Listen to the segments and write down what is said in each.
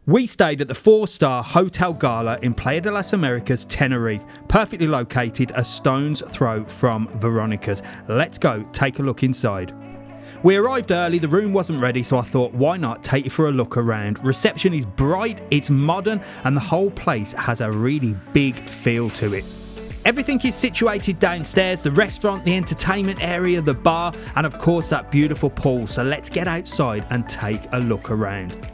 We stayed at the 4-star Hotel Gala in Playa de las Americas, Tenerife, perfectly located a stone's throw from Veronicas. Let's go take a look inside. We arrived early, the room wasn't ready, so I thought why not take you for a look around. Reception is bright, it's modern, and the whole place has a really big feel to it. Everything is situated downstairs, the restaurant, the entertainment area, the bar, and of course that beautiful pool. So let's get outside and take a look around.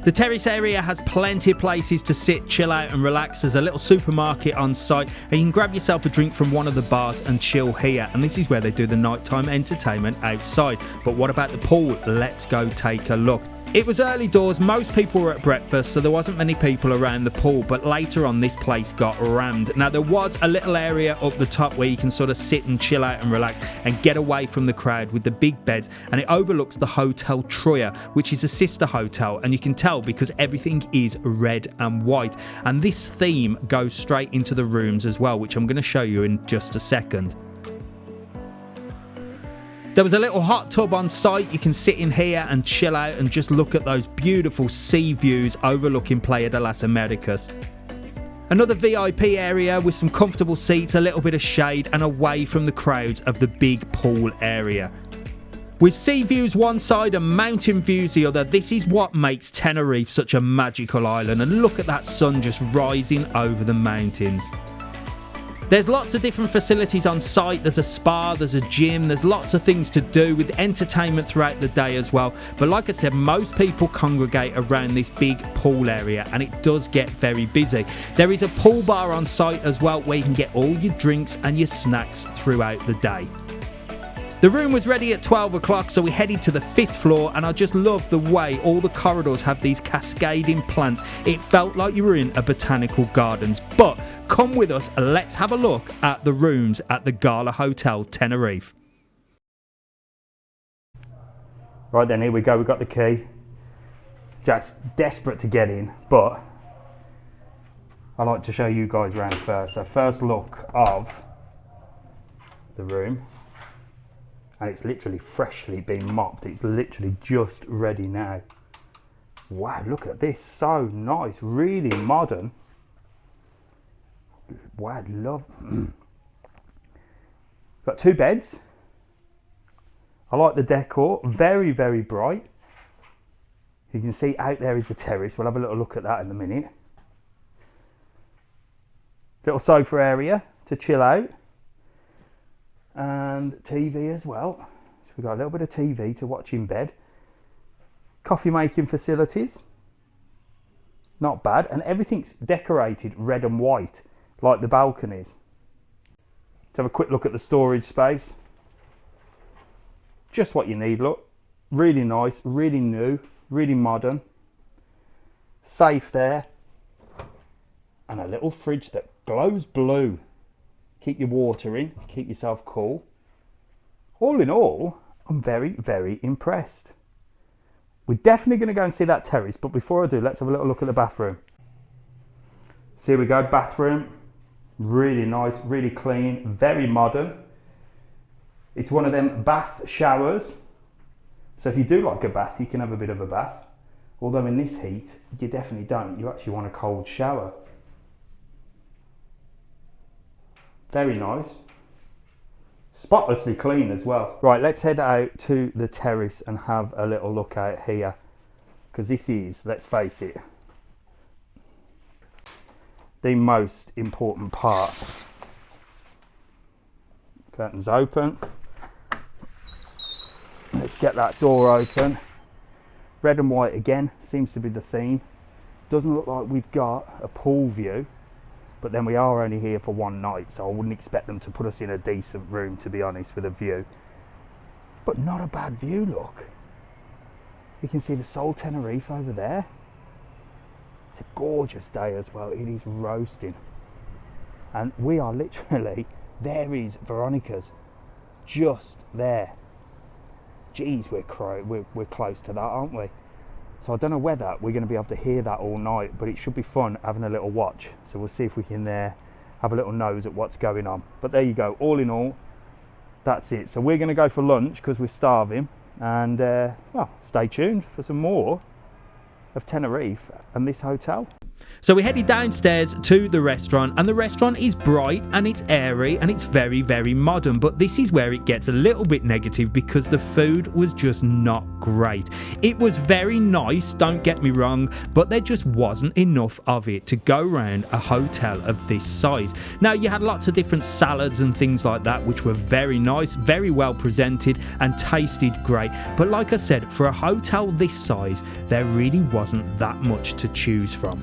The terrace area has plenty of places to sit, chill out and relax. There's a little supermarket on site and you can grab yourself a drink from one of the bars and chill here. And this is where they do the nighttime entertainment outside. But what about the pool? Let's go take a look. It was early doors, most people were at breakfast, so there wasn't many people around the pool, but later on this place got rammed. Now there was a little area up the top where you can sort of sit and chill out and relax and get away from the crowd with the big beds, and it overlooks the Hotel Troya, which is a sister hotel, and you can tell because everything is red and white, and this theme goes straight into the rooms as well, which I'm going to show you in just a second. There was a little hot tub on site. You can sit in here and chill out and just look at those beautiful sea views overlooking Playa de las Americas. Another VIP area with some comfortable seats, a little bit of shade and away from the crowds of the big pool area. With sea views one side and mountain views the other, this is what makes Tenerife such a magical island, and look at that sun just rising over the mountains. There's lots of different facilities on site. There's a spa, there's a gym, there's lots of things to do with entertainment throughout the day as well. But like I said, most people congregate around this big pool area and it does get very busy. There is a pool bar on site as well where you can get all your drinks and your snacks throughout the day. The room was ready at 12 o'clock, so we headed to the 5th floor, and I just love the way all the corridors have these cascading plants. It felt like you were in a botanical gardens. But come with us, let's have a look at the rooms at the Gala Hotel Tenerife. Right then, here we go, we've got the key. Jack's desperate to get in, but I like to show you guys around first. So first look of the room. And it's literally freshly been mopped. It's literally just ready now. Wow, look at this. So nice. Really modern. Wow, love. Got 2 beds. I like the decor. Very, very bright. You can see out there is the terrace. We'll have a little look at that in a minute. Little sofa area to chill out. And TV as well, so we've got a little bit of TV to watch in bed. Coffee making facilities, not bad, and everything's decorated red and white like the balconies. Let's have a quick look at the storage space. Just what you need, look, really nice, really new, really modern. Safe there, and a little fridge that glows blue. Keep your water in, keep yourself cool. All in all, I'm very, very impressed. We're definitely going to go and see that terrace, but before I do, let's have a little look at the bathroom. So here we go, bathroom. Really nice, really clean, very modern. It's one of them bath showers. So if you do like a bath, you can have a bit of a bath. Although in this heat, you definitely don't. You actually want a cold shower. Very nice. Spotlessly clean as well. Right, let's head out to the terrace and have a little look out here. Because this is, let's face it, the most important part. Curtains open. Let's get that door open. Red and white again, seems to be the theme. Doesn't look like we've got a pool view. But then we are only here for one night, so I wouldn't expect them to put us in a decent room, to be honest, with a view. But not a bad view, look. You can see the Sol Tenerife over there. It's a gorgeous day as well. It is roasting. And we are literally, there is Veronicas, just there. Geez, we're close to that, aren't we? So I don't know whether we're going to be able to hear that all night, but it should be fun having a little watch. So we'll see if we can have a little nose at what's going on. But there you go, all in all, that's it. So we're going to go for lunch because we're starving, and well, stay tuned for some more of Tenerife and this hotel. So we headed downstairs to the restaurant, and the restaurant is bright and it's airy and it's very, very modern, but this is where it gets a little bit negative because the food was just not great. It was very nice, don't get me wrong, but there just wasn't enough of it to go around a hotel of this size. Now, you had lots of different salads and things like that, which were very nice, very well presented and tasted great, but like I said, for a hotel this size, there really wasn't that much to choose from.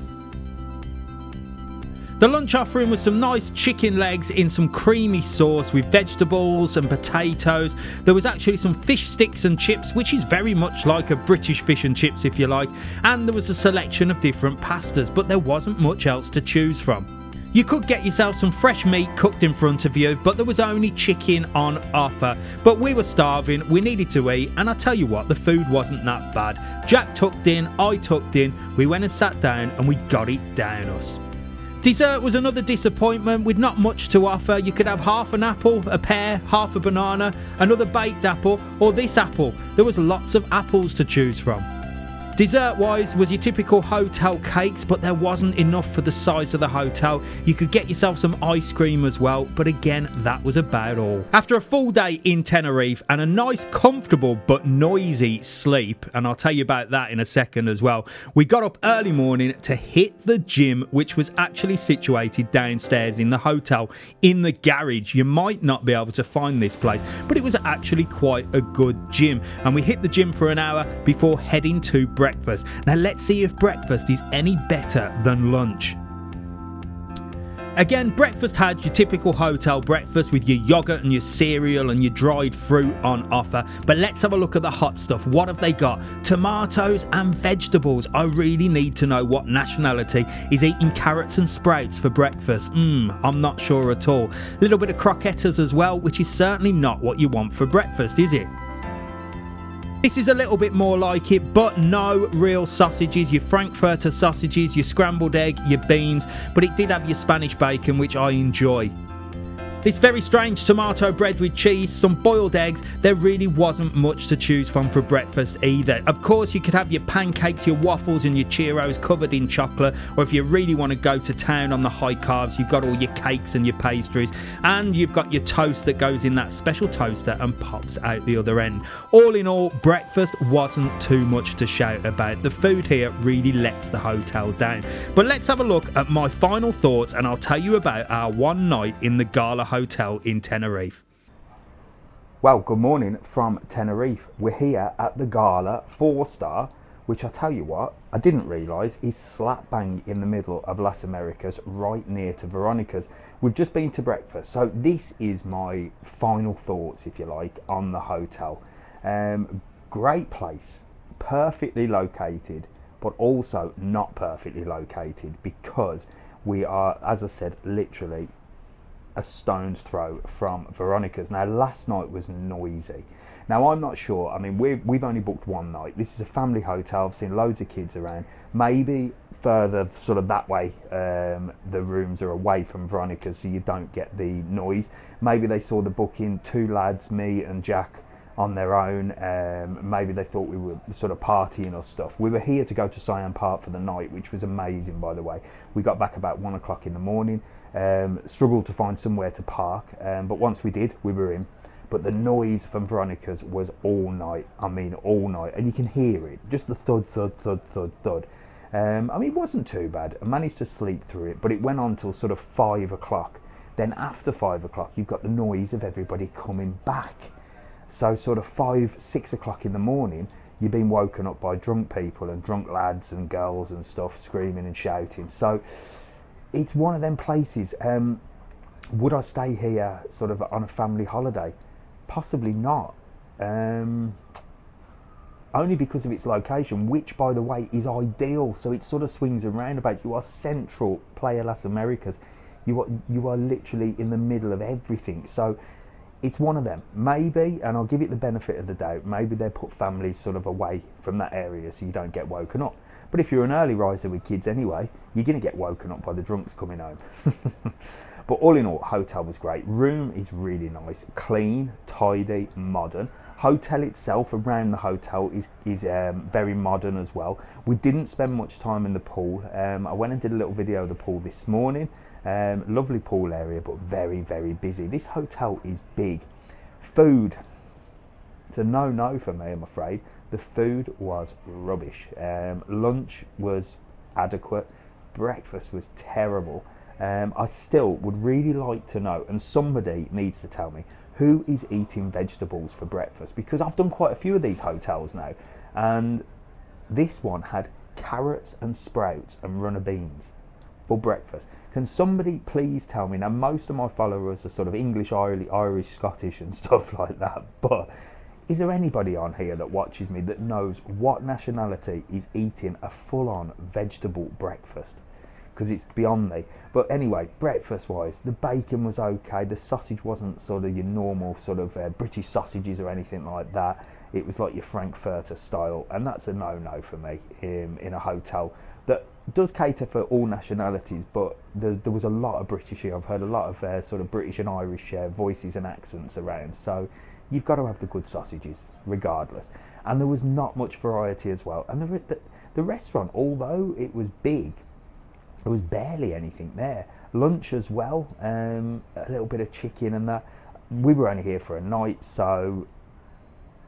The lunch offering was some nice chicken legs in some creamy sauce with vegetables and potatoes. There was actually some fish sticks and chips, which is very much like a British fish and chips if you like, and there was a selection of different pastas, but there wasn't much else to choose from. You could get yourself some fresh meat cooked in front of you, but there was only chicken on offer. But we were starving, we needed to eat, and I tell you what, the food wasn't that bad. Jack tucked in, I tucked in, we went and sat down and we got it down us. Dessert was another disappointment with not much to offer. You could have half an apple, a pear, half a banana, another baked apple, or this apple. There was lots of apples to choose from. Dessert wise was your typical hotel cakes, but there wasn't enough for the size of the hotel. You could get yourself some ice cream as well, but again, that was about all. After a full day in Tenerife and a nice, comfortable but noisy sleep, and I'll tell you about that in a second as well, we got up early morning to hit the gym, which was actually situated downstairs in the hotel in the garage. You might not be able to find this place, but it was actually quite a good gym, and we hit the gym for an hour before heading to breakfast. Now let's see if breakfast is any better than lunch. Again, breakfast had your typical hotel breakfast with your yogurt and your cereal and your dried fruit on offer. But let's have a look at the hot stuff. What have they got? Tomatoes and vegetables. I really need to know what nationality is eating carrots and sprouts for breakfast. I'm not sure at all. A little bit of croquettes as well, which is certainly not what you want for breakfast, is it? This is a little bit more like it, but no real sausages, your Frankfurter sausages, your scrambled egg, your beans, but it did have your Spanish bacon, which I enjoy. This very strange tomato bread with cheese, some boiled eggs. There really wasn't much to choose from for breakfast either. Of course, you could have your pancakes, your waffles and your Cheerios covered in chocolate, or if you really want to go to town on the high carbs, you've got all your cakes and your pastries, and you've got your toast that goes in that special toaster and pops out the other end. All in all, breakfast wasn't too much to shout about. The food here really lets the hotel down. But let's have a look at my final thoughts, and I'll tell you about our one night in the Gala Hotel in Tenerife. Well, good morning from Tenerife. We're here at the Gala 4-star, which I tell you what, I didn't realise is slap bang in the middle of Las Americas, right near to Veronicas. We've just been to breakfast, so this is my final thoughts, if you like, on the hotel. Great place, perfectly located, but also not perfectly located because we are, as I said, literally a stone's throw from Veronicas. Now, last night was noisy. Now, I'm not sure. I mean, we've only booked one night. This is a family hotel. I've seen loads of kids around. Maybe further sort of that way, the rooms are away from Veronicas, so you don't get the noise. Maybe they saw the booking, 2 lads, me and Jack, on their own. Maybe they thought we were sort of partying or stuff. We were here to go to Siam Park for the night, which was amazing, by the way. We got back about 1 o'clock in the morning. Struggled to find somewhere to park, but once we did, we were in. But the noise from Veronicas was all night. I mean, all night, and you can hear it, just the thud, thud, thud, thud, thud. I mean, it wasn't too bad. I managed to sleep through it, but it went on till sort of 5 o'clock. Then after 5 o'clock, you've got the noise of everybody coming back. So sort of 5, 6 o'clock in the morning, you've been woken up by drunk people and drunk lads and girls and stuff screaming and shouting. So it's one of them places. Would I stay here sort of on a family holiday? Possibly not. Only because of its location, which, by the way, is ideal. So it sort of swings and roundabouts. You are central, Playa Las Americas. You are literally in the middle of everything. So it's one of them. Maybe, and I'll give it the benefit of the doubt, maybe they put families sort of away from that area so you don't get woken up. But if you're an early riser with kids anyway, you're going to get woken up by the drunks coming home. But all in all, hotel was great. Room is really nice, clean, tidy, modern. Hotel itself, around the hotel, is very modern as well. We didn't spend much time in the pool. I went and did a little video of the pool this morning. Lovely pool area, but very, very busy. This hotel is big. Food, it's a no for me, I'm afraid. The food was rubbish. Lunch was adequate. Breakfast was terrible. I still would really like to know, and somebody needs to tell me, who is eating vegetables for breakfast, because I've done quite a few of these hotels now, and this one had carrots and sprouts and runner beans for breakfast. Can somebody please tell me? Now, most of my followers are sort of English, Irish, Scottish and stuff like that, but is there anybody on here that watches me that knows what nationality is eating a full-on vegetable breakfast? Because it's beyond me. But anyway, breakfast wise, the bacon was okay. The sausage wasn't sort of your normal sort of British sausages or anything like that. It was like your Frankfurter style, and that's a no for me in a hotel that does cater for all nationalities, but there was a lot of British here. I've heard a lot of sort of British and Irish voices and accents around, so you've got to have the good sausages regardless. And there was not much variety as well. And the restaurant, although it was big, there was barely anything there. Lunch as well, a little bit of chicken and that. We were only here for a night, so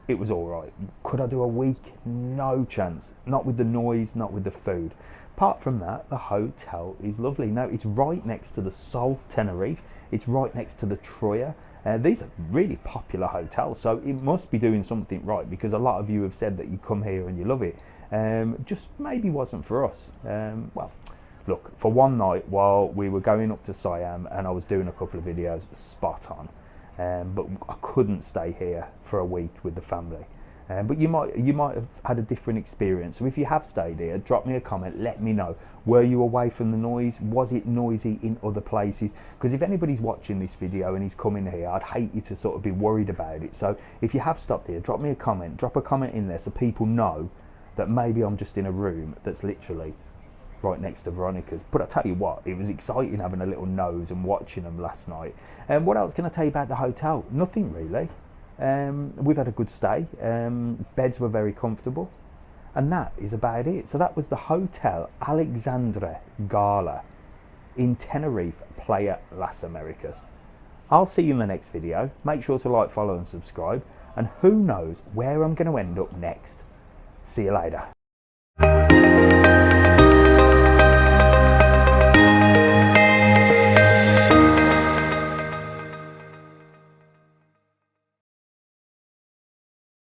it was all right. Could I do a week? No chance. Not with the noise, not with the food. Apart from that, the hotel is lovely. Now, it's right next to the Sol Tenerife. It's right next to the Troya. These are really popular hotels, so it must be doing something right, because a lot of you have said that you come here and you love it. Just maybe wasn't for us. Well, look, for one night while we were going up to Siam and I was doing a couple of videos, spot on. But I couldn't stay here for a week with the family. But you might have had a different experience. So if you have stayed here, drop me a comment, let me know. Were you away from the noise? Was it noisy in other places? Because if anybody's watching this video and he's coming here, I'd hate you to sort of be worried about it. So if you have stopped here, drop me a comment, drop a comment in there so people know that maybe I'm just in a room that's literally right next to Veronicas. But I tell you what, it was exciting having a little nose and watching them last night. And what else can I tell you about the hotel? Nothing really. We've had a good stay. Beds were very comfortable, and that is about it. So that was the Hotel Alexandre Gala in Tenerife, Playa, Las Americas. I'll see you in the next video. Make sure to like, follow and subscribe, and who knows where I'm going to end up next. See you later.